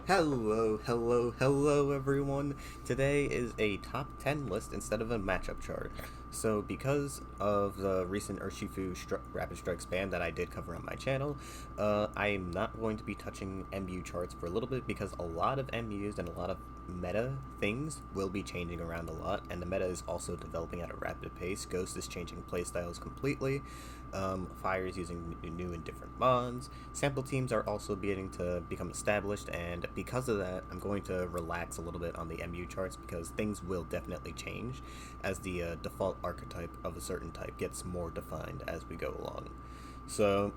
Hello everyone. Today is a top 10 list instead of a matchup chart. So because of the recent Urshifu Rapid Strikes ban that I did cover on my channel, I'm not going to be touching MU charts for a little bit because a lot of MUs and a lot of meta things will be changing around a lot, and the meta is also developing at a rapid pace. Ghost is changing playstyles completely. Fire is using new and different mods. Sample teams are also beginning to become established, and because of that, I'm going to relax a little bit on the MU charts because things will definitely change as the default archetype of a certain type gets more defined as we go along. So,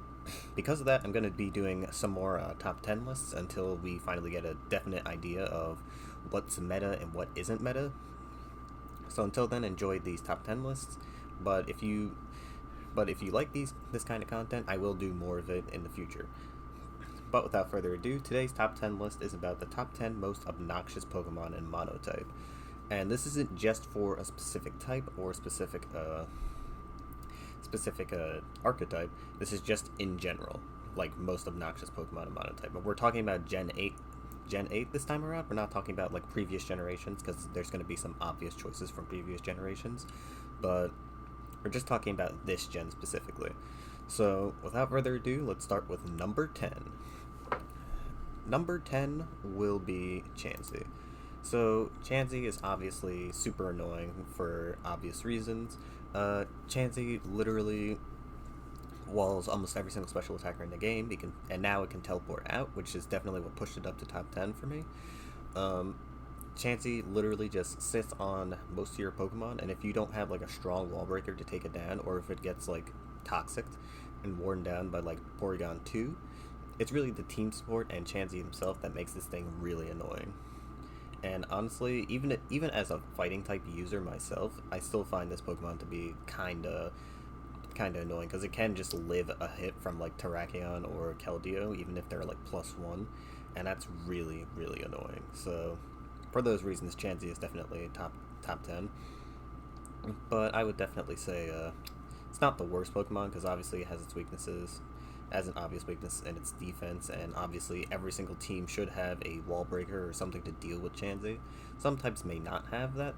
because of that, I'm going to be doing some more top 10 lists until we finally get a definite idea of what's meta and what isn't meta. So until then, enjoy these top 10 lists, but if you like this kind of content, I will do more of it in the future. But without further ado, today's top 10 list is about the top 10 most obnoxious Pokemon in Monotype. And this isn't just for a specific type or specific archetype. This is just in general, like most obnoxious Pokemon in Monotype. But we're talking about Gen 8 this time around. We're not talking about like previous generations because there's going to be some obvious choices from previous generations. But we're just talking about this gen specifically. So, without further ado, let's start with number 10. Number 10 will be Chansey. So, Chansey is obviously super annoying for obvious reasons. Chansey literally walls almost every single special attacker in the game, and now it can teleport out, which is definitely what pushed it up to top 10 for me. Chansey literally just sits on most of your Pokemon, and if you don't have like a strong wall breaker to take it down, or if it gets like toxic and worn down by like Porygon 2, it's really the team support and Chansey himself that makes this thing really annoying. And honestly, even as a fighting type user myself, I still find this Pokemon to be kinda annoying because it can just live a hit from like Terrakion or Keldeo, even if they're like +1, and that's really annoying. So for those reasons, Chansey is definitely top 10. But I would definitely say it's not the worst Pokemon because obviously it has its weaknesses, as an obvious weakness in its defense, and obviously every single team should have a wall breaker or something to deal with Chansey. Some types may not have that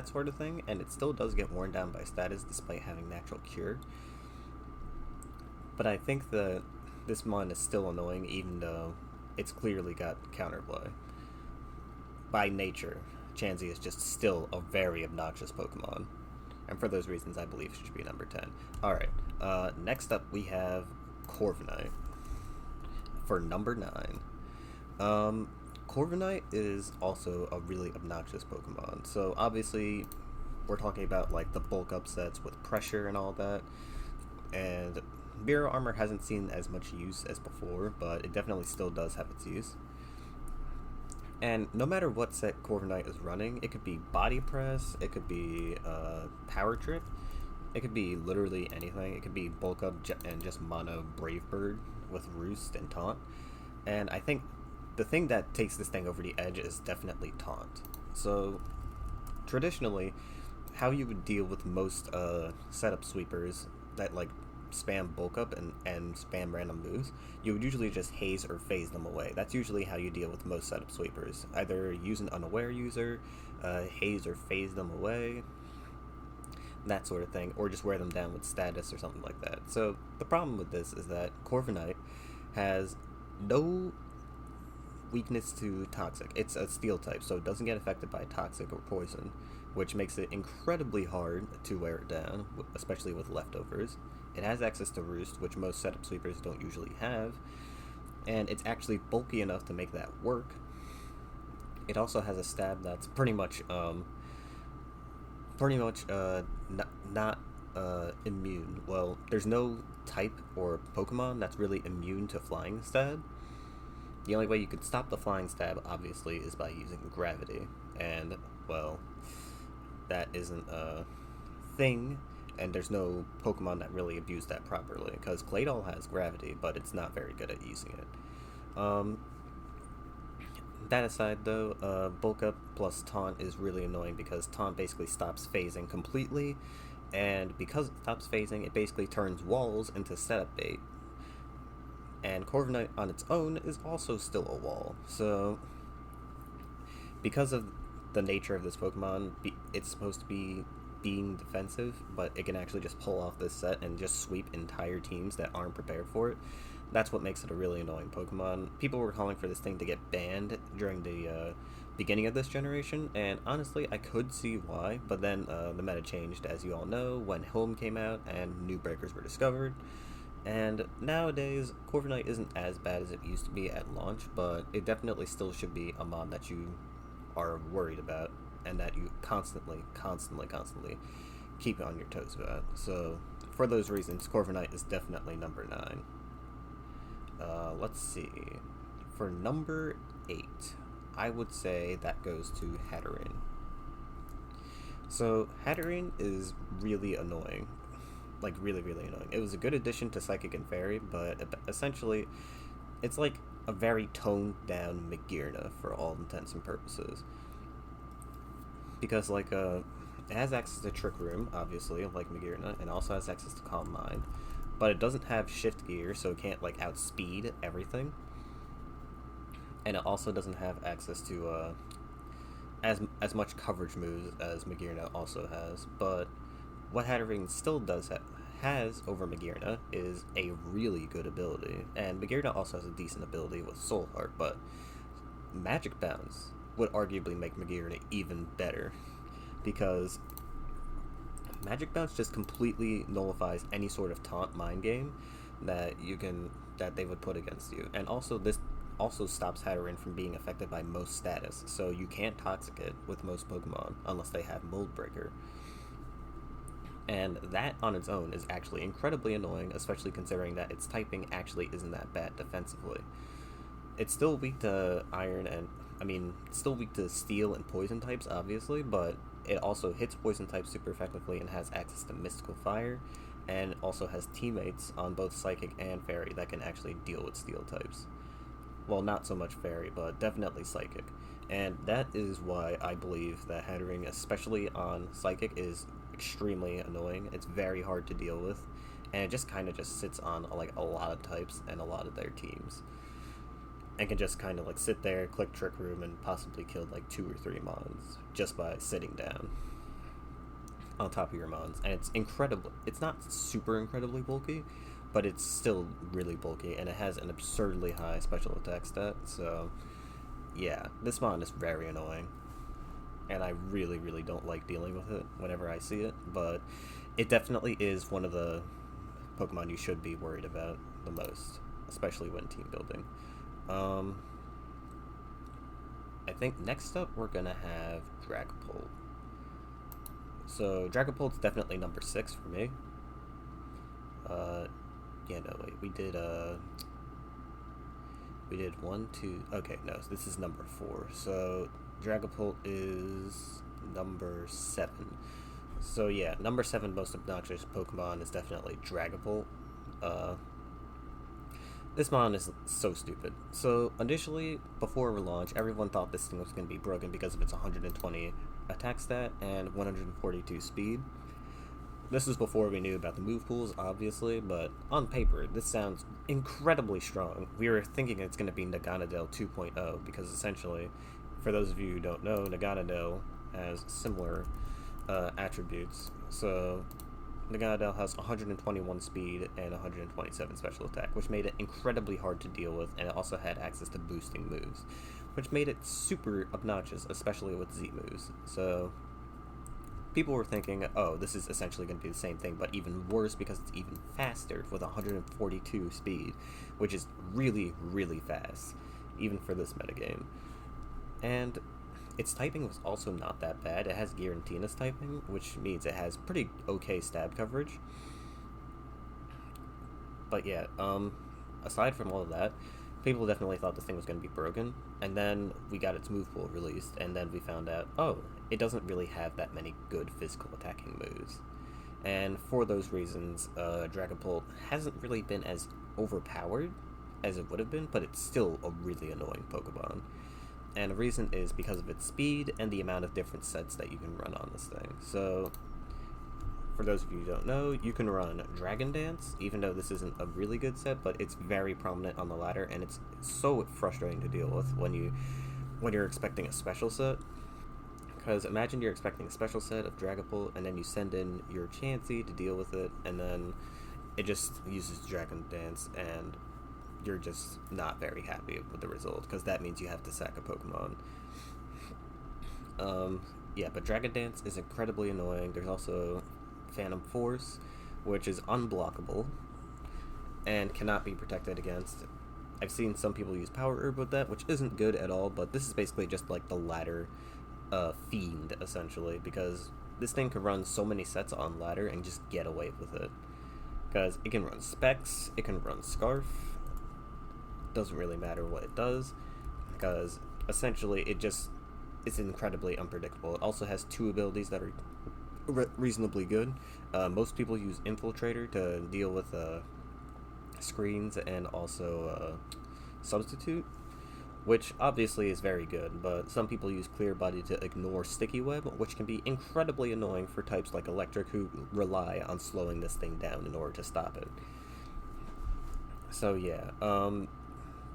sort of thing, and it still does get worn down by status despite having natural cure. But I think that this one is still annoying even though it's clearly got counterplay. By nature, Chansey is just still a very obnoxious Pokemon. And for those reasons, I believe it should be number 10. Alright, next up we have Korbinite for number 9. Korbinite is also a really obnoxious Pokemon. So obviously, we're talking about like the bulk up sets with pressure and all that. And Mirror Armor hasn't seen as much use as before, but it definitely still does have its use. And no matter what set Korbinite is running, it could be Body Press, it could be Power Trip, it could be literally anything. It could be Bulk Up and just mono Brave Bird with Roost and Taunt. And I think the thing that takes this thing over the edge is definitely Taunt. So traditionally, how you would deal with most setup sweepers that like spam bulk up and spam random moves, you would usually just haze or phase them away. That's usually how you deal with most setup sweepers. Either use an unaware user, haze or phase them away, that sort of thing, or just wear them down with status or something like that. So the problem with this is that Korbinite has no weakness to toxic. It's a steel type, so it doesn't get affected by toxic or poison, which makes it incredibly hard to wear it down, especially with leftovers. It has access to Roost, which most setup sweepers don't usually have, and it's actually bulky enough to make that work. It also has a stab that's pretty much not immune. Well, there's no type or Pokemon that's really immune to Flying Stab. The only way you could stop the Flying Stab, obviously, is by using Gravity, and, well, that isn't a thing, and there's no Pokemon that really abuse that properly, because Claydol has Gravity, but it's not very good at using it. That aside, though, Bulk Up plus Taunt is really annoying because Taunt basically stops phasing completely, and because it stops phasing, it basically turns walls into setup bait. And Corviknight on its own is also still a wall. So, because of the nature of this Pokemon, it's supposed to be being defensive, but it can actually just pull off this set and just sweep entire teams that aren't prepared for it. That's what makes it a really annoying Pokemon. People were calling for this thing to get banned during the beginning of this generation, and honestly, I could see why, but then the meta changed, as you all know, when Home came out and new breakers were discovered. And nowadays, Corviknight isn't as bad as it used to be at launch, but it definitely still should be a mod that you are worried about and that you constantly keep on your toes about. So, for those reasons, Corviknight is definitely number 9. Let's see. For number 8, I would say that goes to Kettering. So, Kettering is really annoying. Like, really annoying. It was a good addition to Psychic and Fairy, but essentially, it's like a very toned down Magearna for all intents and purposes. Because, like, it has access to Trick Room, obviously, like Magearna, and also has access to Calm Mind. But it doesn't have Shift Gear, so it can't, like, outspeed everything. And it also doesn't have access to as much coverage moves as Magearna also has. But what Kettering still has over Magearna is a really good ability. And Magearna also has a decent ability with Soul Heart, but Magic Bounce would arguably make Magearna even better, because Magic Bounce just completely nullifies any sort of taunt mind game that they would put against you. And also this also stops Kettering from being affected by most status, so you can't Toxic it with most Pokemon unless they have Mold Breaker. And that on its own is actually incredibly annoying, especially considering that its typing actually isn't that bad defensively. It's still weak to it's still weak to Steel and Poison types, obviously, but it also hits Poison types super effectively and has access to Mystical Fire, and also has teammates on both Psychic and Fairy that can actually deal with Steel types. Well, not so much Fairy, but definitely Psychic. And that is why I believe that Kettering, especially on Psychic, is extremely annoying. It's very hard to deal with, and it just kind of just sits on like a lot of types and a lot of their teams, and can just kind of like sit there, click Trick Room, and possibly kill like 2 or 3 mons just by sitting down on top of your mons. And it's incredible. It's not super incredibly bulky, but it's still really bulky, and it has an absurdly high special attack stat. So yeah, this mon is very annoying, and I really don't like dealing with it whenever I see it, but it definitely is one of the Pokemon you should be worried about the most, especially when team building. I think next up we're gonna have Dragonpool. So Dragonpool's definitely number 6 for me. We did 1, 2, okay, no, this is number 4. So Dragonpool is number 7. So yeah, number 7 most obnoxious Pokemon is definitely Dragonpool. This mon is so stupid. So initially, before launch, everyone thought this thing was going to be broken because of its 120 attack stat and 142 speed. This is before we knew about the move pools, obviously, but on paper, this sounds incredibly strong. We were thinking it's going to be Naganadel 2.0, because essentially, for those of you who don't know, Naganadel has similar attributes. So Naganadel has 121 speed and 127 special attack, which made it incredibly hard to deal with, and it also had access to boosting moves, which made it super obnoxious, especially with Z moves. So people were thinking, oh, this is essentially going to be the same thing, but even worse because it's even faster with 142 speed, which is really fast, even for this metagame. And its typing was also not that bad. It has Giratina typing, which means it has pretty okay stab coverage. But yeah, aside from all of that, people definitely thought this thing was going to be broken. And then we got its move pool released, and then we found out, oh, it doesn't really have that many good physical attacking moves. And for those reasons, Dragonpool hasn't really been as overpowered as it would have been, but it's still a really annoying Pokemon. And the reason is because of its speed and the amount of different sets that you can run on this thing. So, For those of you who don't know, you can run Dragon Dance, even though this isn't a really good set, but it's very prominent on the ladder, and it's so frustrating to deal with when you're expecting a special set. Because imagine you're expecting a special set of Dragonpool, and then you send in your Chansey to deal with it, and then it just uses Dragon Dance, and you're just not very happy with the result, because that means you have to sack a Pokemon. Yeah, but Dragon Dance is incredibly annoying. There's also Phantom Force, which is unblockable and cannot be protected against. I've seen some people use Power Herb with that, which isn't good at all, but this is basically just like the ladder fiend, essentially, because this thing can run so many sets on ladder and just get away with it. Because it can run Specs, it can run Scarf, doesn't really matter what it does, because essentially it's incredibly unpredictable. It also has two abilities that are reasonably good. Most people use Infiltrator to deal with screens and also Substitute, which obviously is very good, but some people use Clear Body to ignore Sticky Web, which can be incredibly annoying for types like Electric who rely on slowing this thing down in order to stop it. So yeah,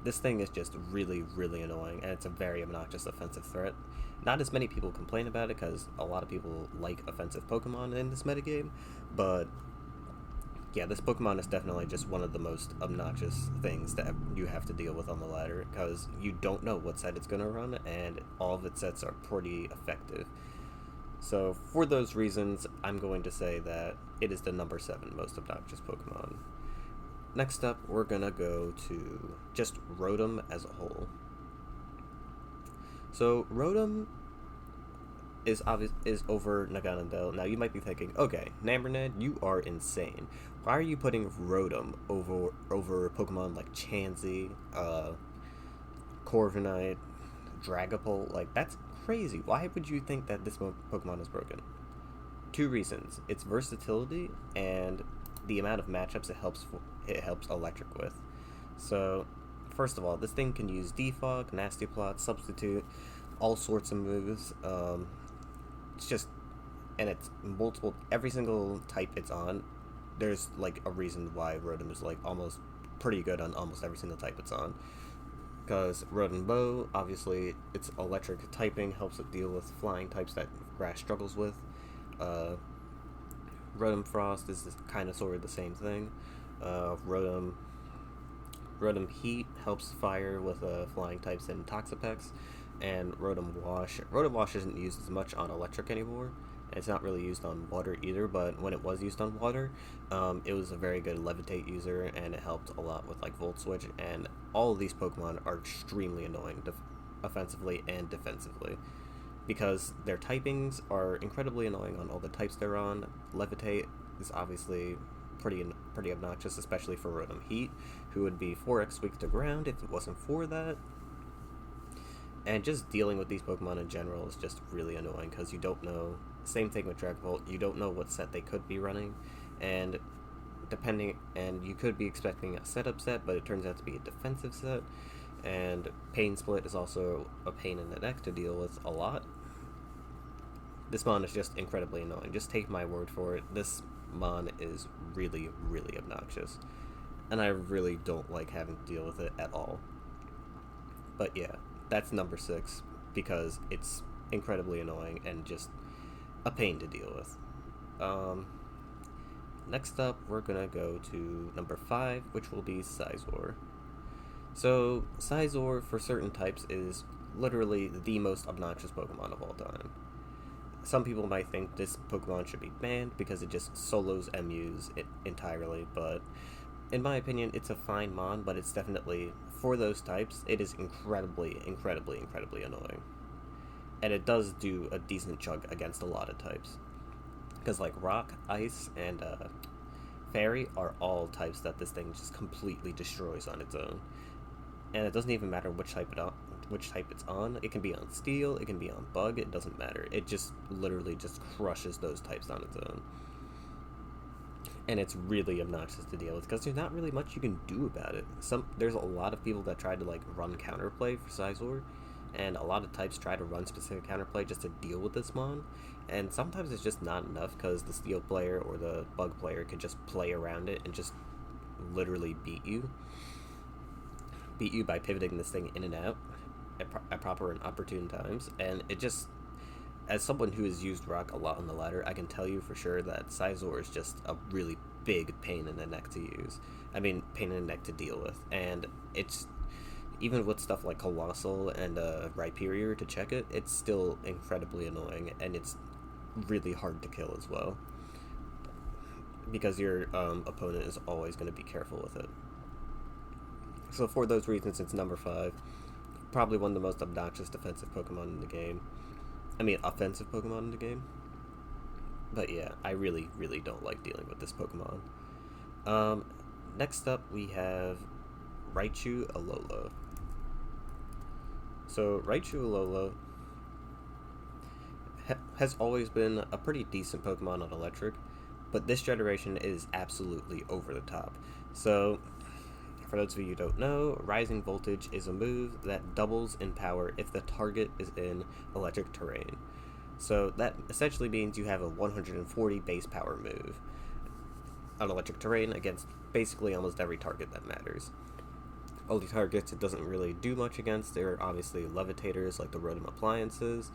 this thing is just really, really annoying, and it's a very obnoxious offensive threat. Not as many people complain about it, because a lot of people like offensive Pokemon in this metagame, but yeah, this Pokemon is definitely just one of the most obnoxious things that you have to deal with on the ladder, because you don't know what set it's going to run, and all of its sets are pretty effective. So for those reasons, I'm going to say that it is the number 7 most obnoxious Pokemon. Next up, we're going to go to just Rotom as a whole. So Rotom is over Naganadel. Now you might be thinking, okay, Namorned, you are insane. Why are you putting Rotom over Pokemon like Chansey, Korbinite, Dragonpool? Like, that's crazy. Why would you think that this Pokemon is broken? 2 reasons: its versatility and the amount of matchups it helps Electric with. So, first of all, this thing can use Defog, Nasty Plot, Substitute, all sorts of moves. It's multiple, every single type it's on. There's like a reason why Rotom is like almost pretty good on almost every single type it's on. Because Rotom Bow, obviously, its electric typing helps it deal with flying types that Grass struggles with. Rotom Frost is kind of sort of the same thing. Rotom Heat helps fire with flying types and Toxapex, and Rotom Wash. Rotom Wash isn't used as much on electric anymore, and it's not really used on water either, but when it was used on water, it was a very good Levitate user, and it helped a lot with like Volt Switch, and all of these Pokemon are extremely annoying offensively and defensively, because their typings are incredibly annoying on all the types they're on. Levitate is obviously pretty obnoxious, especially for Rotom Heat, who would be 4x weak to ground if it wasn't for that. And just dealing with these Pokemon in general is just really annoying, because you don't know. Same thing with Dragonpool, you don't know what set they could be running, and you could be expecting a setup set, but it turns out to be a defensive set. And Pain Split is also a pain in the neck to deal with a lot. This mon is just incredibly annoying. Just take my word for it. This mon is really, really obnoxious, and I really don't like having to deal with it at all. But yeah, that's number 6, because it's incredibly annoying and just a pain to deal with. Next up, we're gonna go to number 5, which will be Sizeor. So Sizeor, for certain types, is literally the most obnoxious Pokemon of all time. Some people might think this Pokemon should be banned because it just solos MUs it entirely, but in my opinion, it's a fine mon, but it's definitely, for those types, it is incredibly, incredibly, incredibly annoying. And it does do a decent chunk against a lot of types. Because like Rock, Ice, and Fairy are all types that this thing just completely destroys on its own. And it doesn't even matter which type it's on. It can be on Steel, it can be on Bug, it doesn't matter. It just literally just crushes those types on its own. And it's really obnoxious to deal with, because there's not really much you can do about it. There's a lot of people that try to like run counterplay for Sizeor, and a lot of types try to run specific counterplay just to deal with this mon, and sometimes it's just not enough because the steel player or the bug player could just play around it and just literally beat you by pivoting this thing in and out at proper and opportune times. And it just, as someone who has used rock a lot on the ladder, I can tell you for sure that Sizeor is just a really big pain in the neck to use. I mean, pain in the neck to deal with. And it's, even with stuff like Colossal and Rhyperior to check it, it's still incredibly annoying, and it's really hard to kill as well. Because your opponent is always going to be careful with it. So for those reasons, it's number 5. Probably one of the most obnoxious defensive Pokemon in the game. I mean, offensive Pokemon in the game. But yeah, I really, really don't like dealing with this Pokemon. Next up, we have Raichu Alola. So, Raichu Alola has always been a pretty decent Pokemon on Electric, but this generation is absolutely over the top. So, for those of you who don't know, Rising Voltage is a move that doubles in power if the target is in electric terrain. So that essentially means you have a 140 base power move on electric terrain against basically almost every target that matters. Only targets it doesn't really do much against are obviously levitators like the Rotom Appliances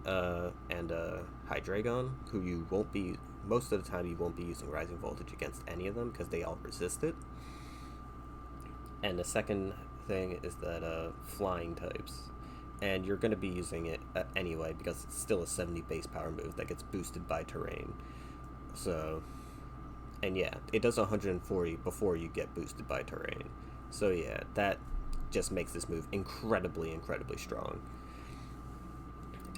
and Hydreigon, who you won't be, most of the time you won't be using Rising Voltage against any of them because they all resist it. And the second thing is that flying types, and you're going to be using it anyway because it's still a 70 base power move that gets boosted by terrain. So, and yeah, it does 140 before you get boosted by terrain. So yeah, that just makes this move incredibly, incredibly strong.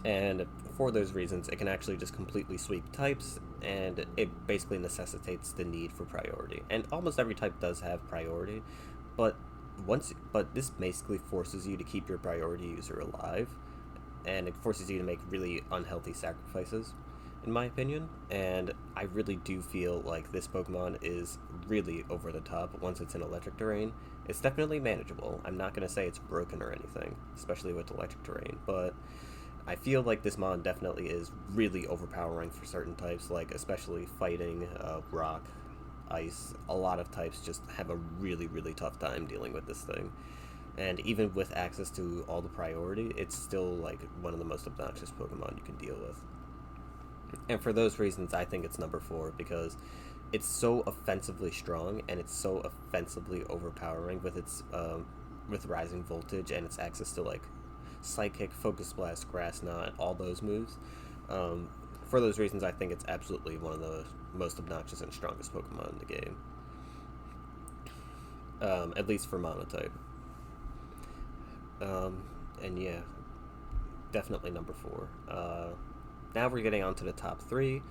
And for those reasons, it can actually just completely sweep types, and it basically necessitates the need for priority. And almost every type does have priority, but this basically forces you to keep your priority user alive, and it forces you to make really unhealthy sacrifices, in my opinion. And I really do feel like this Pokemon is really over the top once it's in electric terrain. It's definitely manageable. I'm not going to say it's broken or anything, especially with electric terrain, but I feel like this mon definitely is really overpowering for certain types, like especially fighting, rock, ice. A lot of types just have a really, really tough time dealing with this thing. And even with access to all the priority, it's still like one of the most obnoxious Pokemon you can deal with. And for those reasons, I think it's number 4 because it's so offensively strong and it's so offensively overpowering with its with Rising Voltage and its access to like Psychic, Focus Blast, Grass Knot, all those moves. For those reasons, I think it's absolutely one of the most obnoxious and strongest Pokemon in the game. At least for Monotype. And yeah, definitely number 4. Now we're getting on to the top 3.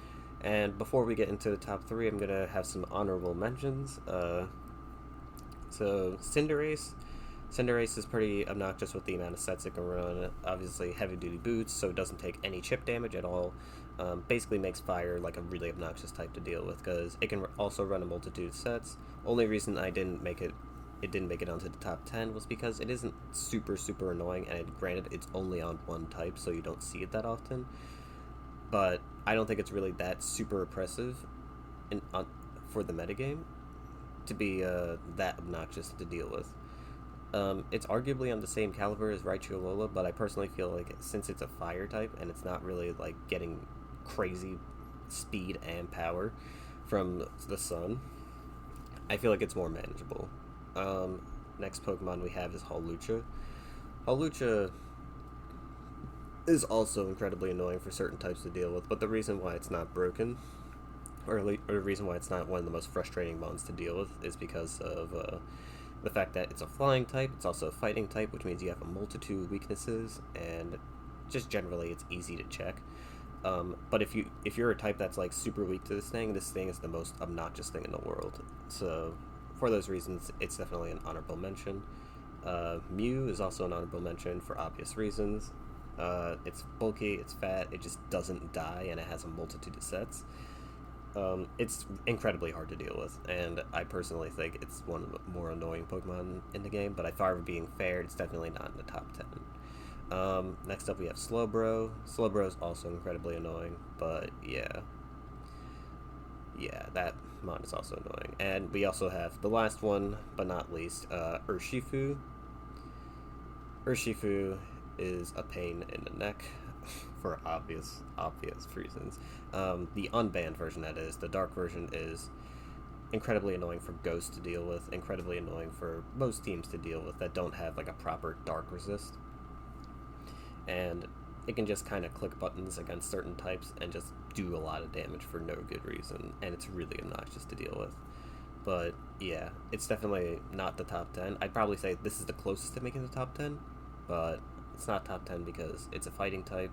And before we get into the top 3, I'm going to have some honorable mentions. So, Cinderace. Cinderace is pretty obnoxious with the amount of sets it can run. Obviously, heavy-duty boots, so it doesn't take any chip damage at all. Basically makes fire like a really obnoxious type to deal with because it can also run a multitude of sets. Only reason it didn't make it onto the top 10 was because it isn't super, super annoying, and granted, it's only on one type, so you don't see it that often. But I don't think it's really that super oppressive for the metagame to be that obnoxious to deal with. It's arguably on the same caliber as Raichu Alola, but I personally feel like since it's a fire type and it's not really like getting crazy speed and power from the sun, I feel like it's more manageable. Next Pokemon we have is Hawlucha. Hawlucha is also incredibly annoying for certain types to deal with, but the reason why it's not broken, or the reason why it's not one of the most frustrating mons to deal with, is because of the fact that it's a flying type. It's also a fighting type, which means you have a multitude of weaknesses, and just generally it's easy to check. But if you're a type that's like super weak to this thing is the most obnoxious thing in the world. So for those reasons, it's definitely an honorable mention. Mew is also an honorable mention for obvious reasons. It's bulky, it's fat, it just doesn't die, and it has a multitude of sets. It's incredibly hard to deal with, and I personally think it's one of the more annoying Pokemon in the game, but if I were being fair, it's definitely not in the top 10. Next up we have Slowbro. Slowbro is also incredibly annoying, but yeah, that mod is also annoying. And we also have the last one, but not least, Urshifu. Urshifu is a pain in the neck for obvious reasons. The unbanned version, that is, the dark version, is incredibly annoying for Ghost to deal with, incredibly annoying for most teams to deal with that don't have like a proper dark resist. And it can just kind of click buttons against certain types and just do a lot of damage for no good reason, and it's really obnoxious to deal with. But yeah, it's definitely not the top 10. I'd probably say this is the closest to making the top 10, but it's not top 10 because it's a fighting type,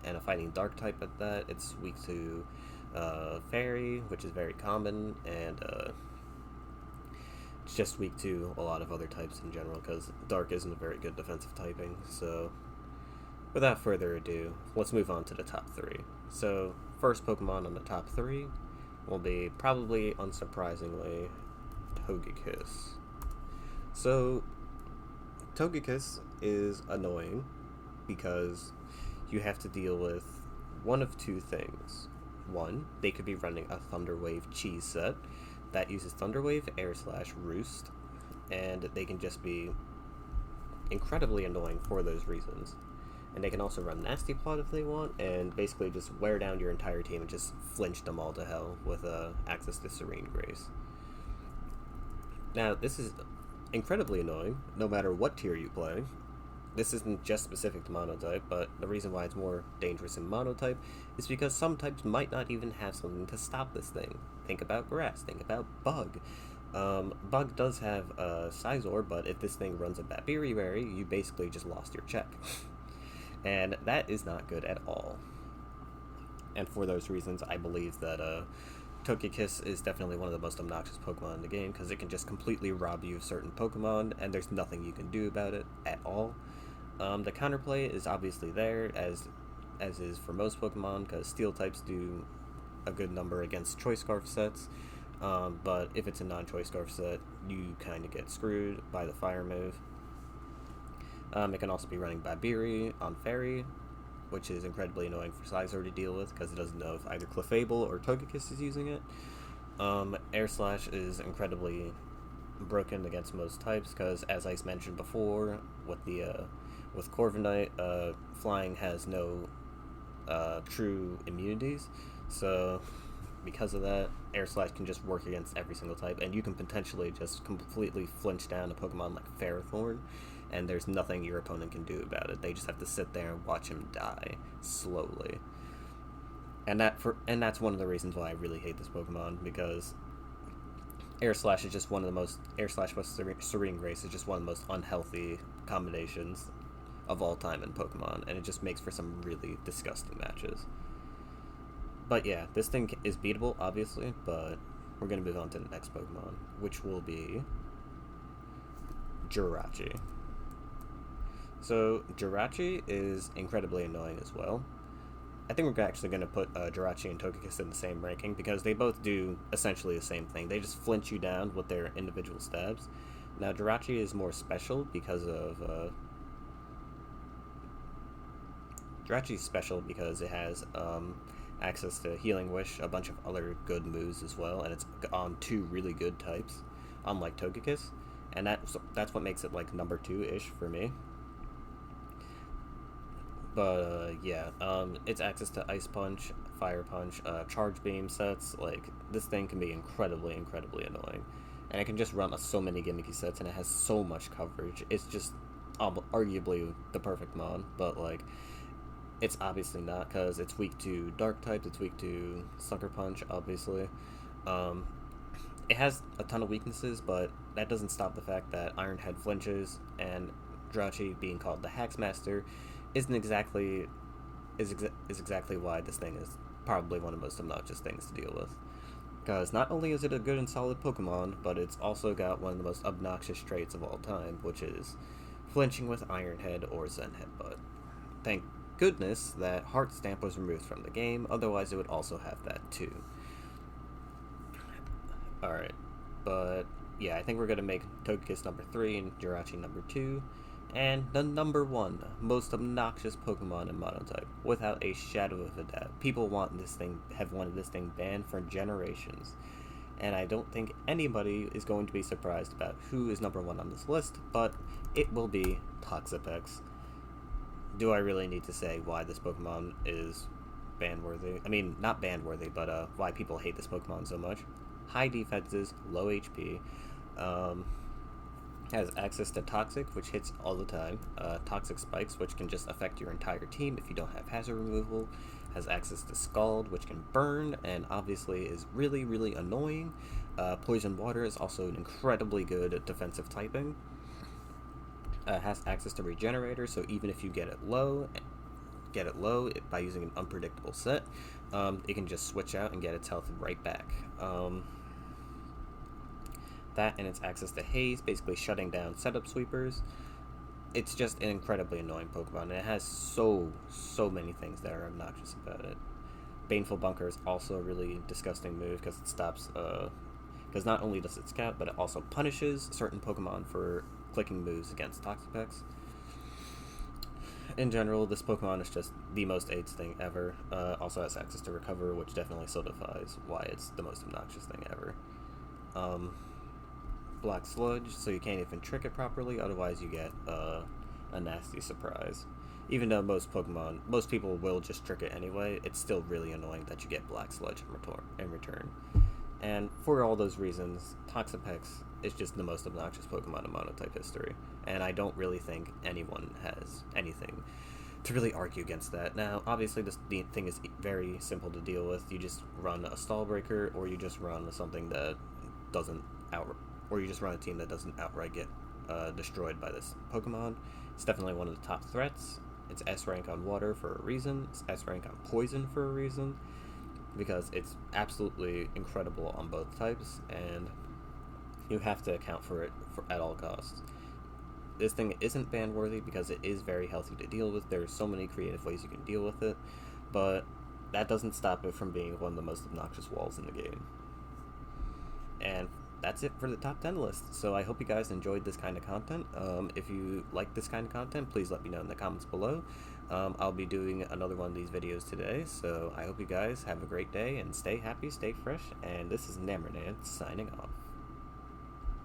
and a fighting dark type at that. It's weak to Fairy, which is very common, and it's just weak to a lot of other types in general because dark isn't a very good defensive typing. So without further ado, let's move on to the top 3. So first Pokemon on the top 3 will be, probably unsurprisingly, Togekiss. So Togekiss is annoying because you have to deal with one of two things. One, they could be running a Thunder Wave cheese set that uses Thunder Wave, Air Slash, Roost, and they can just be incredibly annoying for those reasons. And they can also run Nasty Plot if they want, and basically just wear down your entire team and just flinch them all to hell with access to Serene Grace. Now, this is incredibly annoying, no matter what tier you play. This isn't just specific to Monotype, but the reason why it's more dangerous in Monotype is because some types might not even have something to stop this thing. Think about Grass, think about Bug. Bug does have Sizeor, but if this thing runs a Babiri Berry, you basically just lost your check. And that is not good at all. And for those reasons, I believe that Togekiss is definitely one of the most obnoxious Pokemon in the game, because it can just completely rob you of certain Pokemon, and there's nothing you can do about it at all. The counterplay is obviously there, as is for most Pokemon, because Steel types do a good number against Choice Scarf sets, but if it's a non-Choice Scarf set, you kind of get screwed by the Fire move. It can also be running Babiri on Fairy, which is incredibly annoying for Sizeor to deal with because it doesn't know if either Clefable or Togekiss is using it. Air Slash is incredibly broken against most types because, as I mentioned before, with Korbinite, flying has no true immunities, so because of that, Air Slash can just work against every single type, and you can potentially just completely flinch down a Pokemon like Ferrothorn, and there's nothing your opponent can do about it. They just have to sit there and watch him die slowly. And that's one of the reasons why I really hate this Pokemon, because Air Slash is just one of the most plus Serene Grace is just one of the most unhealthy combinations of all time in Pokemon, and it just makes for some really disgusting matches. But yeah, this thing is beatable, obviously, but we're going to move on to the next Pokemon, which will be Jirachi. So Jirachi is incredibly annoying as well. I think we're actually going to put Jirachi and Togekiss in the same ranking because they both do essentially the same thing. They just flinch you down with their individual stabs. Now Jirachi is more special because of Jirachi's special because it has access to Healing Wish, a bunch of other good moves as well, and it's on 2 really good types, unlike Togekiss, and that's what makes it like number 2-ish for me. But yeah, it's access to Ice Punch, Fire Punch, Charge Beam sets. Like, this thing can be incredibly annoying, and it can just run so many gimmicky sets, and it has so much coverage. It's just arguably the perfect mon, but like, it's obviously not, because it's weak to Dark types, it's weak to Sucker Punch, obviously. It has a ton of weaknesses, but that doesn't stop the fact that Iron Head flinches, and Jirachi, being called the Hacks Master, is exactly why this thing is probably one of the most obnoxious things to deal with. Because not only is it a good and solid Pokemon, but it's also got one of the most obnoxious traits of all time, which is flinching with Iron Head or Zen Headbutt. Thank goodness that Heart Stamp was removed from the game, otherwise it would also have that too. Alright, but yeah, I think we're going to make Togekiss number 3 and Jirachi number 2, And the number one most obnoxious Pokemon in Monotype, without a shadow of a doubt. People have wanted this thing banned for generations. And I don't think anybody is going to be surprised about who is number one on this list, but it will be Toxapex. Do I really need to say why this Pokemon is ban-worthy? I mean, not ban-worthy, but why people hate this Pokemon so much. High defenses, low HP, has access to Toxic, which hits all the time, Toxic Spikes, which can just affect your entire team if you don't have hazard removal, has access to Scald, which can burn, and obviously is really, really annoying. Poison Water is also an incredibly good defensive typing. Has access to Regenerator, so even if you get it low by using an unpredictable set, it can just switch out and get its health right back. That and its access to Haze, basically shutting down setup sweepers. It's just an incredibly annoying Pokemon, and it has so many things that are obnoxious about it. Baneful Bunker is also a really disgusting move because it stops, because not only does it scout, but it also punishes certain Pokemon for clicking moves against Toxapex. In general, this Pokemon is just the most AIDS thing ever. Also has access to Recover, which definitely solidifies why it's the most obnoxious thing ever. Black Sludge, so you can't even trick it properly, otherwise you get a nasty surprise. Even though most people will just trick it anyway, it's still really annoying that you get Black Sludge in return. And for all those reasons, Toxapex is just the most obnoxious Pokemon in Monotype history, and I don't really think anyone has anything to really argue against that. Now, obviously, the thing is very simple to deal with. You just run a Stall Breaker, or you just run something that doesn't or you just run a team that doesn't outright get destroyed by this Pokemon. It's definitely one of the top threats. It's S rank on Water for a reason. It's S rank on Poison for a reason, because it's absolutely incredible on both types, and you have to account for it at all costs. This thing isn't ban-worthy because it is very healthy to deal with. There's so many creative ways you can deal with it, but that doesn't stop it from being one of the most obnoxious walls in the game. And that's it for the top 10 list. So I hope you guys enjoyed this kind of content. If you like this kind of content, please let me know in the comments below. I'll be doing another one of these videos today, so I hope you guys have a great day and stay happy, stay fresh, and this is Namernant signing off.